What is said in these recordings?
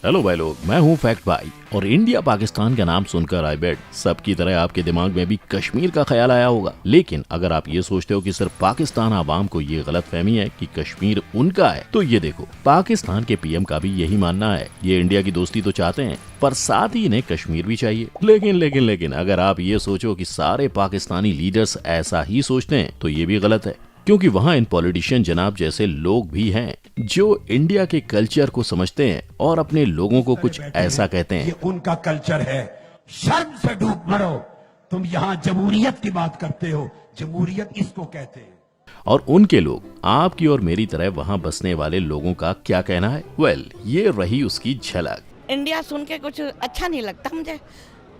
Hello भाई लोग, मैं हूँ फैक्ट भाई और इंडिया पाकिस्तान का नाम सुनकर आई बेट सबकी तरह आपके दिमाग में भी कश्मीर का ख्याल आया होगा। लेकिन अगर आप ये सोचते हो कि सिर्फ पाकिस्तान आवाम को ये गलत फहमी है कि कश्मीर उनका है, तो ये देखो, पाकिस्तान के पीएम का भी यही मानना है। ये इंडिया की दोस्ती तो चाहते हैं, पर साथ ही इन्हें कश्मीर भी चाहिए। लेकिन अगर आप ये सोचो कि सारे पाकिस्तानी लीडर्स ऐसा ही सोचते हैं, तो ये भी गलत है, क्योंकि वहाँ इन पॉलिटिशियन जनाब जैसे लोग भी हैं जो इंडिया के कल्चर को समझते हैं और अपने लोगों को कुछ ऐसा कहते हैं। ये उनका कल्चर है, शर्म से डूब मरो। तुम यहाँ जमहूरियत की बात करते हो, जमहूरियत इसको कहते हैं। और उनके लोग आपकी और मेरी तरह वहाँ बसने वाले लोगों का क्या कहना है? वेल, ये रही उसकी झलक। इंडिया सुन के कुछ अच्छा नहीं लगता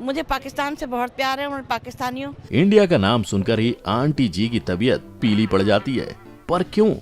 मुझे पाकिस्तान से बहुत प्यार है और पाकिस्तानियों। इंडिया का नाम सुनकर ही आंटी जी की तबीयत पीली पड़ जाती है। पर क्यों?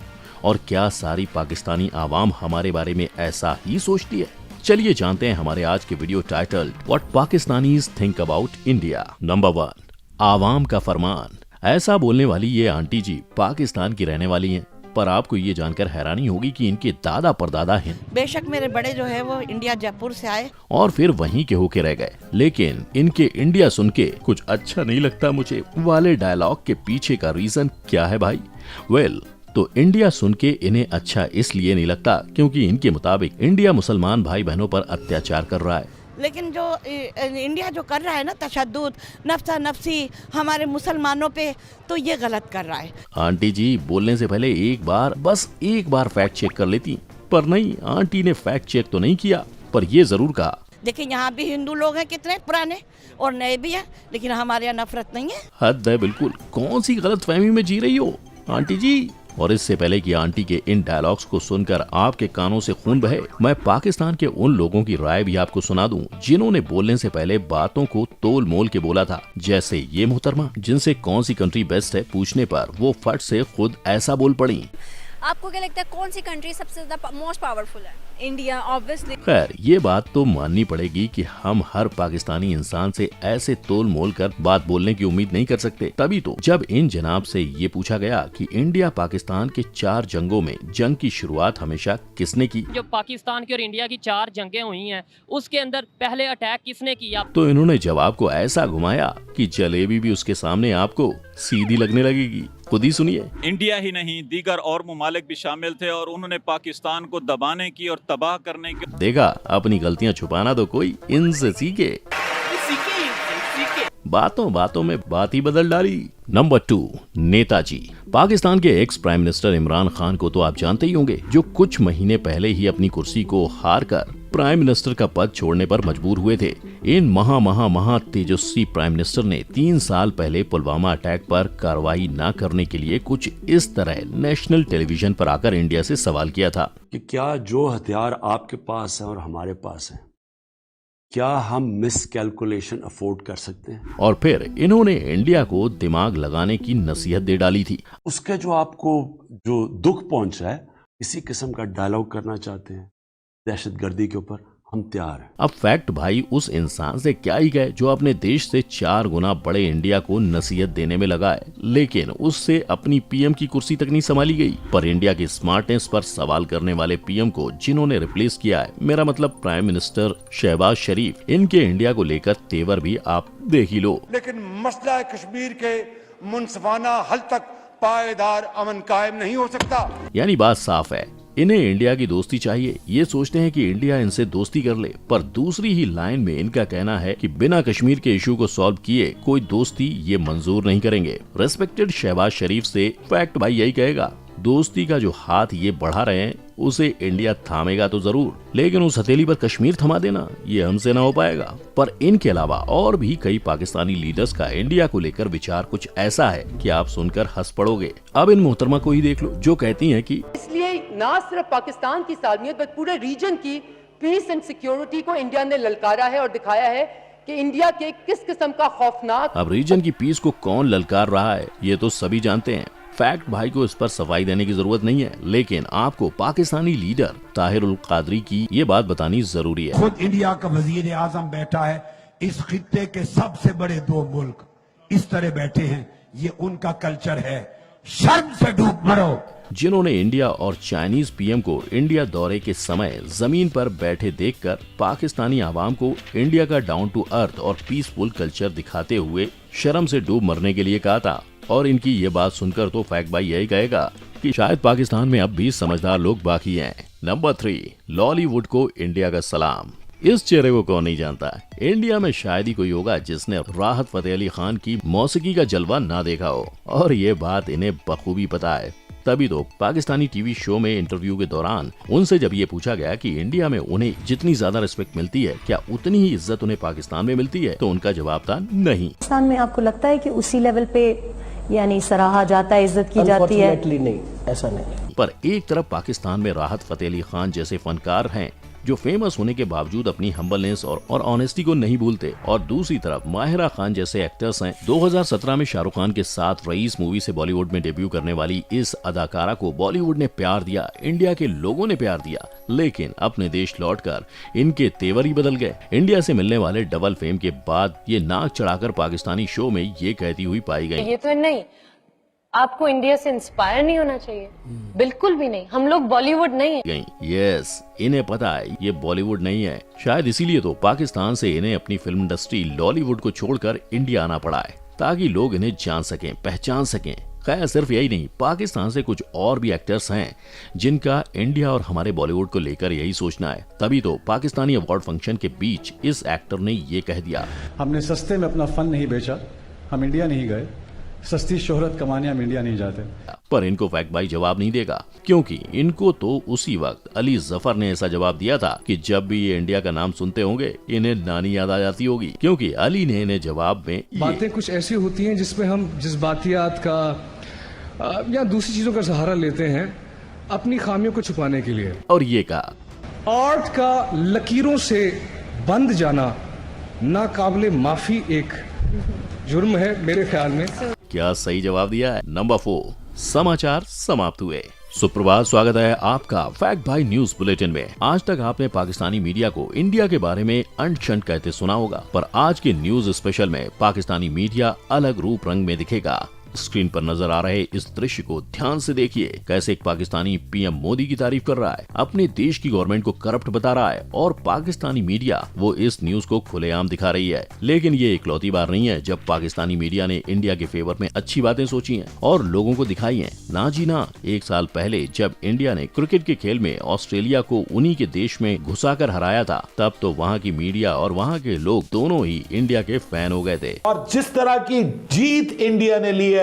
और क्या सारी पाकिस्तानी आवाम हमारे बारे में ऐसा ही सोचती है? चलिए जानते हैं हमारे आज के video title what Pakistanis think about India. Number 1, आवाम का फरमान। ऐसा बोलने वाली ये आंटी जी पाकिस्तान की रहने वाली हैं, पर आपको ये जानकर हैरानी होगी कि इनके दादा परदादा हैं। बेशक मेरे बड़े जो है वो इंडिया जयपुर से आए और फिर वहीं के होके रह गए, लेकिन इनके इंडिया सुन के कुछ अच्छा नहीं लगता मुझे वाले डायलॉग के पीछे का रीजन क्या है भाई? वेल, तो इंडिया सुन के इन्हें अच्छा इसलिए नहीं लगता क्योंकि इनके मुताबिक इंडिया मुसलमान भाई बहनों पर अत्याचार कर रहा है। लेकिन जो इंडिया जो कर रहा है ना तशद्दुद नफ्सा नफ्सी हमारे मुसलमानों पे, तो ये गलत कर रहा है। आंटी जी बोलने से पहले बस एक बार फैक्ट चेक कर लेती, पर नहीं, आंटी ने फैक्ट चेक तो नहीं किया, पर ये जरूर कहा, देखिए यहाँ भी हिंदू लोग हैं, कितने पुराने और नए भी हैं, लेकिन हमारे यहाँ नफरत नहीं है। हद है बिल्कुल। कौन सी गलत फहमी में जी रही हो आंटी जी? और इससे पहले कि आंटी के इन डायलॉग्स को सुनकर आपके कानों से खून बहे, मैं पाकिस्तान के उन लोगों की राय भी आपको सुना दूं जिन्होंने बोलने से पहले बातों को तोल मोल के बोला था। जैसे ये मोहतरमा, जिनसे कौन सी कंट्री बेस्ट है पूछने पर वो फट से खुद ऐसा बोल पड़ी। आपको क्या लगता है कौन सी कंट्री सबसे ज्यादा मोस्ट पावरफुल है? India obviously. खैर, ये बात तो माननी पड़ेगी कि हम हर पाकिस्तानी इंसान से ऐसे तोल मोल कर बात बोलने की उम्मीद नहीं कर सकते। तभी तो जब इन जनाब से ये पूछा गया कि इंडिया पाकिस्तान के 4 जंगों में जंग की शुरुआत हमेशा किसने की, जो पाकिस्तान की और इंडिया की 4 जंगें हुई हैं, उसके अंदर पहले अटैक किसने किया? तो इन्होंने जवाब को ऐसा घुमाया कि जलेबी भी उसके सामने आपको सीधी लगने लगेगी। खुद ही सुनिए। इंडिया ही नहीं, दीगर और ममालिक भी शामिल थे और उन्होंने पाकिस्तान को दबाने की और तबाह करने की। देखा, अपनी गलतियां छुपाना तो कोई इनसे सीखे। बातों बातों में बात ही बदल डाली। नंबर 2, नेताजी। पाकिस्तान के ex prime minister Imran Khan को तो आप जानते ही होंगे, जो कुछ महीने पहले ही अपनी कुर्सी को हार कर प्राइम मिनिस्टर का पद छोड़ने पर मजबूर हुए थे। इन महा तेजस्वी प्राइम मिनिस्टर ने 3 साल पहले पुलवामा अटैक पर कार्रवाई न करने के लिए कुछ इस तरह नेशनल टेलीविजन पर आकर इंडिया से सवाल किया था कि क्या जो हथियार आपके पास है और हमारे पास है, क्या हम मिस कैलकुलेशन अफोर्ड कर सकते हैं? और फिर इन्होंने इंडिया को दिमाग लगाने की नसीहत दे डाली थी। उसके जो आपको जो दुख पहुंचा है, इसी किस्म का डायलॉग करना चाहते हैं दहशतगर्दी के ऊपर, हम तैयार हैं। अब फैक्ट भाई उस इंसान से क्या ही गए जो अपने देश से 4 गुना बड़े इंडिया को नसीहत देने में लगा है, लेकिन उससे अपनी पीएम की कुर्सी तक नहीं संभाली गई। पर इंडिया की स्मार्टनेस पर सवाल करने वाले पीएम को जिन्होंने रिप्लेस किया है, मेरा मतलब प्राइम मिनिस्टर शहबाज शरीफ, इनके इंडिया को लेकर तेवर भी आप देख ही लो। लेकिन मसला कश्मीर के मुनसिफाना हल तक पायदार अमन कायम नहीं हो सकता। यानी बात साफ है, इन्हें इंडिया की दोस्ती चाहिए। ये सोचते हैं कि इंडिया इनसे दोस्ती कर ले, पर दूसरी ही लाइन में इनका कहना है कि बिना कश्मीर के इशू को सॉल्व किए कोई दोस्ती ये मंजूर नहीं करेंगे। रेस्पेक्टेड शहबाज शरीफ से फैक्ट भाई यही कहेगा, दोस्ती का जो हाथ ये बढ़ा रहे हैं उसे इंडिया थामेगा तो जरूर, लेकिन उस हथेली पर कश्मीर थमा देना ये हमसे ना हो पाएगा। पर इनके अलावा और भी कई पाकिस्तानी लीडर्स का इंडिया को लेकर विचार कुछ ऐसा है कि आप सुनकर हंस पड़ोगे। अब इन मोहतरमा को ही देख लो जो कहती हैं कि इसलिए न सिर्फ पाकिस्तान की सालमियत बल्कि पूरे रीजन की पीस एंड सिक्योरिटी को इंडिया ने ललकारा है और दिखाया है कि इंडिया के किस किस्म का खौफनाक। अब रीजन की पीस को कौन ललकार रहा है ये तो सभी जानते हैं। फैक्ट भाई को इस पर सफाई देने की जरूरत नहीं है, लेकिन आपको पाकिस्तानी लीडर ताहिर उल कादरी की ये बात बतानी जरूरी है। खुद इंडिया का वजीर आजम बैठा है, इस खित्ते के सबसे बड़े 2 मुल्क इस तरह बैठे हैं, ये उनका कल्चर है, शर्म से डूब मरो। जिन्होंने इंडिया और चाइनीज पीएम को इंडिया दौरे के समय जमीन पर बैठे देखकर पाकिस्तानी आवाम को इंडिया का डाउन टू अर्थ और पीसफुल कल्चर दिखाते हुए शर्म से डूब मरने के लिए कहा था। और इनकी ये बात सुनकर तो फैक्ट भाई यही कहेगा कि शायद पाकिस्तान में अब भी समझदार लोग बाकी हैं। नंबर 3, लॉलीवुड को इंडिया का सलाम। इस चेहरे को कौन नहीं जानता। इंडिया में शायद ही कोई होगा जिसने राहत फतेह अली खान की मौसीकी का जलवा ना देखा हो, और ये बात इन्हें बखूबी पता है। तभी तो पाकिस्तानी टीवी शो में इंटरव्यू के दौरान उनसे जब ये पूछा गया कि इंडिया में उन्हें जितनी ज्यादा रिस्पेक्ट मिलती है, क्या उतनी ही इज्जत उन्हें पाकिस्तान में मिलती है, तो उनका जवाब था नहीं। पाकिस्तान में आपको लगता है कि उसी लेवल पे यानी सराहा जाता है, इज्जत की जाती है? नहीं, ऐसा नहीं। पर एक तरफ पाकिस्तान में राहत फतेह अली खान जैसे फनकार हैं जो फेमस होने के बावजूद अपनी हम्बलनेस और ऑनेस्टी को नहीं भूलते, और दूसरी तरफ माहिरा खान जैसे एक्टर्स हैं। 2017 में शाहरुख खान के साथ रईस मूवी से बॉलीवुड में डेब्यू करने वाली इस अदाकारा को बॉलीवुड ने प्यार दिया, इंडिया के लोगों ने प्यार दिया, लेकिन अपने देश लौटकर इनके तेवर ही बदल गए। इंडिया से मिलने वाले डबल फेम के बाद ये नाक चढ़ाकर पाकिस्तानी शो में ये कहती हुई पाई गई, ये तो नहीं, आपको इंडिया से इंस्पायर नहीं होना चाहिए, बिल्कुल भी नहीं, हम लोग बॉलीवुड नहीं है। यस, इन्हें पता है ये बॉलीवुड नहीं है। शायद इसीलिए तो पाकिस्तान से इन्हें अपनी फिल्म इंडस्ट्री लॉलीवुड को छोड़कर इंडिया आना पड़ा है, ताकि लोग इन्हें जान सकें, पहचान सकें। खैर सिर्फ यही नहीं, पाकिस्तान से कुछ और भी एक्टर्स हैं जिनका इंडिया और हमारे बॉलीवुड को लेकर यही सोचना है। तभी तो पाकिस्तानी अवार्ड फंक्शन के बीच इस एक्टर ने ये कह दिया, हमने सस्ते में अपना फन नहीं बेचा, हम इंडिया नहीं गए, सस्ती शोहरत कमाने हम इंडिया नहीं जाते। पर इनको फैक्ट भाई जवाब नहीं देगा, क्योंकि इनको तो उसी वक्त अली जफर ने ऐसा जवाब दिया था कि जब भी ये इंडिया का नाम सुनते होंगे इन्हें नानी याद आ जाती होगी, क्योंकि अली ने इन्हें जवाब में बातें कुछ ऐसी होती हैं जिसमें हम जज्बातियात का या दूसरी चीजों का सहारा लेते हैं अपनी खामियों को छुपाने के लिए। और ये कहा, आर्ट का लकीरों से बंद जाना नाकाबिले माफी एक जुर्म है मेरे ख्याल में। क्या सही जवाब दिया है। नंबर 4, समाचार समाप्त हुए। सुप्रभात, स्वागत है आपका फैक्ट भाई न्यूज बुलेटिन में। आज तक आपने पाकिस्तानी मीडिया को इंडिया के बारे में अंट शंट कहते सुना होगा, पर आज के न्यूज स्पेशल में पाकिस्तानी मीडिया अलग रूप रंग में दिखेगा। स्क्रीन पर नजर आ रहे इस दृश्य को ध्यान से देखिए, कैसे एक पाकिस्तानी पीएम मोदी की तारीफ कर रहा है, अपने देश की गवर्नमेंट को करप्ट बता रहा है, और पाकिस्तानी मीडिया वो इस न्यूज को खुलेआम दिखा रही है। लेकिन ये इकलौती बार नहीं है जब पाकिस्तानी मीडिया ने इंडिया के फेवर में अच्छी बातें सोची हैं और लोगों को दिखाई हैं। ना जी ना, 1 साल पहले जब इंडिया ने क्रिकेट के खेल में ऑस्ट्रेलिया को उन्हीं के देश में घुसाकर हराया था, तब तो वहाँ की मीडिया और वहाँ के लोग दोनों ही इंडिया के फैन हो गए थे। और जिस तरह की जीत इंडिया ने ली है,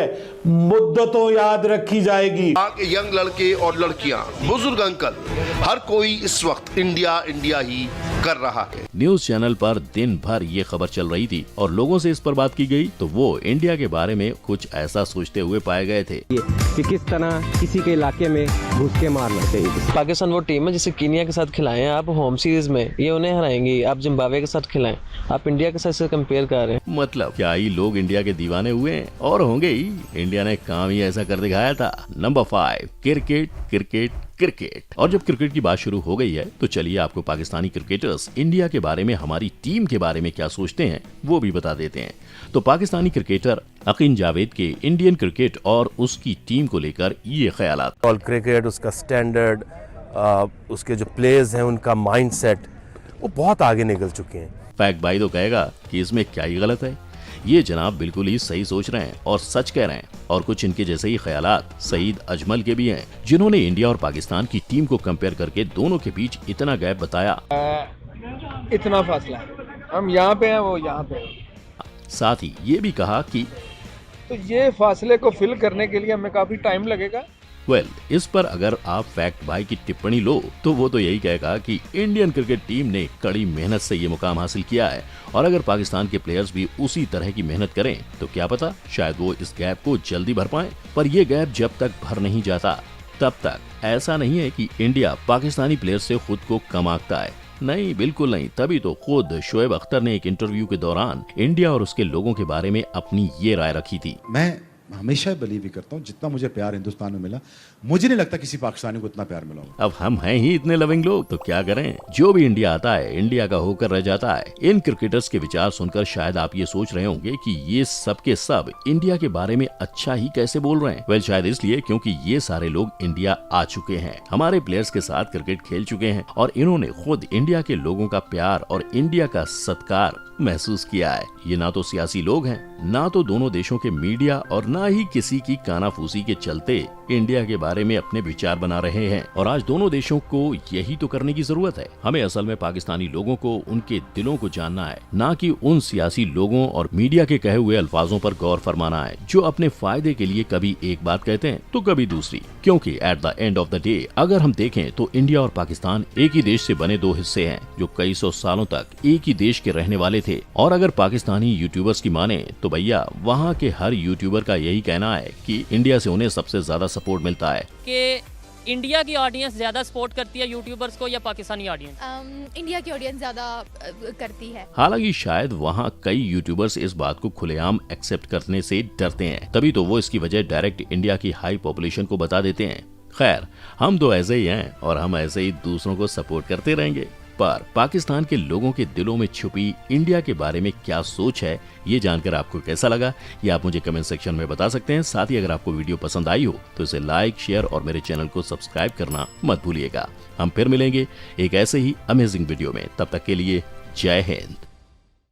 मुद्दतों याद रखी जाएगी। यंग लड़के और लड़कियां, बुजुर्ग अंकल, हर कोई इस वक्त इंडिया इंडिया ही कर रहा है। न्यूज चैनल पर दिन भर ये खबर चल रही थी और लोगों से इस पर बात की गई तो वो इंडिया के बारे में कुछ ऐसा सोचते हुए पाए गए थे कि किस तरह किसी के इलाके में घुस के मारना चाहिए। पाकिस्तान वो टीम है जिसे कीनिया के साथ खिलाएं आप होम सीरीज में, ये उन्हें हराएंगी। आप जिम्बाब्वे के साथ खिलाएं, आप इंडिया के साथ से कंपेयर कर रहे हैं। मतलब क्या ही लोग इंडिया के दीवाने हुए हैं, और होंगे ही। इंडिया ने काम ही ऐसा कर दिखाया था। Number 5, cricket cricket cricket. और जब क्रिकेट की बात शुरू हो गई है तो चलिए आपको पाकिस्तानी क्रिकेटर्स इंडिया के बारे में, हमारी टीम के बारे में क्या सोचते हैं वो भी बता देते हैं। तो पाकिस्तानी क्रिकेटर अकीन जावेद के इंडियन क्रिकेट और उसकी टीम को लेकर ये ख्यालात। ऑल क्रिकेट, उसका स्टैंडर्ड, उसके जो प्लेयर्स हैं, उनका माइंडसेट, वो बहुत आगे निकल चुके हैं। फैक्ट भाई तो कहेगा कि इसमें क्या ही गलत है। ये जनाब बिल्कुल ही सही सोच रहे हैं और सच कह रहे हैं। और कुछ इनके जैसे ही ख्यालात सईद अजमल के भी हैं, जिन्होंने इंडिया और पाकिस्तान की टीम को कंपेयर करके दोनों के बीच इतना गैप बताया। इतना फासला है, हम यहाँ पे हैं, वो यहाँ पे हैं। साथ ही ये भी कहा कि तो ये फासले को फिल करने के लिए हमें काफी टाइम लगेगा। इस पर अगर आप फैक्ट भाई की टिप्पणी लो तो वो तो यही कहेगा कि इंडियन क्रिकेट टीम ने कड़ी मेहनत से ये मुकाम हासिल किया है, और अगर पाकिस्तान के प्लेयर्स भी उसी तरह की मेहनत करें तो क्या पता शायद वो इस गैप को जल्दी भर पाएं। पर ये गैप जब तक भर नहीं जाता तब तक ऐसा नहीं है कि इंडिया पाकिस्तानी प्लेयर्स से खुद को कम आंकता है। नहीं, बिल्कुल नहीं। तभी तो खुद शोएब अख्तर ने एक इंटरव्यू के दौरान इंडिया और उसके लोगों के बारे में अपनी ये राय रखी थी। मैं मैं हमेशा बिलीव ही करता हूँ, जितना मुझे प्यार हिंदुस्तान में मिला, मुझे नहीं लगता किसी पाकिस्तानी को इतना प्यार मिला होगा। अब हम हैं ही इतने लविंग लोग, तो क्या करें, जो भी इंडिया आता है इंडिया का होकर रह जाता है। इन क्रिकेटर्स के विचार सुनकर शायद आप ये सोच रहे होंगे कि ये सब के सब इंडिया के बारे में अच्छा ही कैसे बोल रहे हैं। वेल, शायद इसलिए क्योंकि ये सारे लोग इंडिया आ चुके हैं, हमारे प्लेयर्स के साथ क्रिकेट खेल चुके हैं और इन्होंने खुद इंडिया के लोगों का प्यार और इंडिया का सत्कार महसूस किया है। ये ना तो सियासी लोग हैं, ना तो दोनों देशों के मीडिया और ना ही किसी की कानाफूसी के चलते इंडिया के बारे में अपने विचार बना रहे हैं। और आज दोनों देशों को यही तो करने की जरूरत है। हमें असल में पाकिस्तानी लोगों को उनके दिलों को जानना है, ना कि उन सियासी लोगों और मीडिया के कहे हुए अल्फाजों पर गौर फरमाना है, जो अपने फायदे के लिए कभी एक बात कहते हैं तो कभी दूसरी। क्योंकि at the end of the day अगर हम देखें तो इंडिया और पाकिस्तान एक ही देश से बने दो हिस्से हैं, जो कई सौ सालों तक एक ही देश के रहने वाले थे। और अगर पाकिस्तानी यूट्यूबर्स की माने तो भैया वहाँ के हर यूट्यूबर का यही कहना है कि इंडिया से उन्हें सबसे ज्यादा सपोर्ट मिलता है। कि इंडिया की ऑडियंस ज्यादा सपोर्ट करती है यूट्यूबर्स को या पाकिस्तानी ऑडियंस? इंडिया की ऑडियंस ज्यादा करती है। हालांकि शायद वहाँ कई यूट्यूबर्स इस बात को खुलेआम एक्सेप्ट करने से डरते हैं, तभी तो वो इसकी वजह डायरेक्ट इंडिया की हाई पॉपुलेशन को बता देते हैं। खैर, हम तो ऐसे ही हैं और हम ऐसे ही दूसरों को सपोर्ट करते रहेंगे। पर पाकिस्तान के लोगों के दिलों में छुपी इंडिया के बारे में क्या सोच है, ये जानकर आपको कैसा लगा ये आप मुझे कमेंट सेक्शन में बता सकते हैं। साथ ही अगर आपको वीडियो पसंद आई हो तो इसे लाइक, शेयर और मेरे चैनल को सब्सक्राइब करना मत भूलिएगा। हम फिर मिलेंगे एक ऐसे ही अमेजिंग वीडियो में, तब तक के लिए जय हिंद।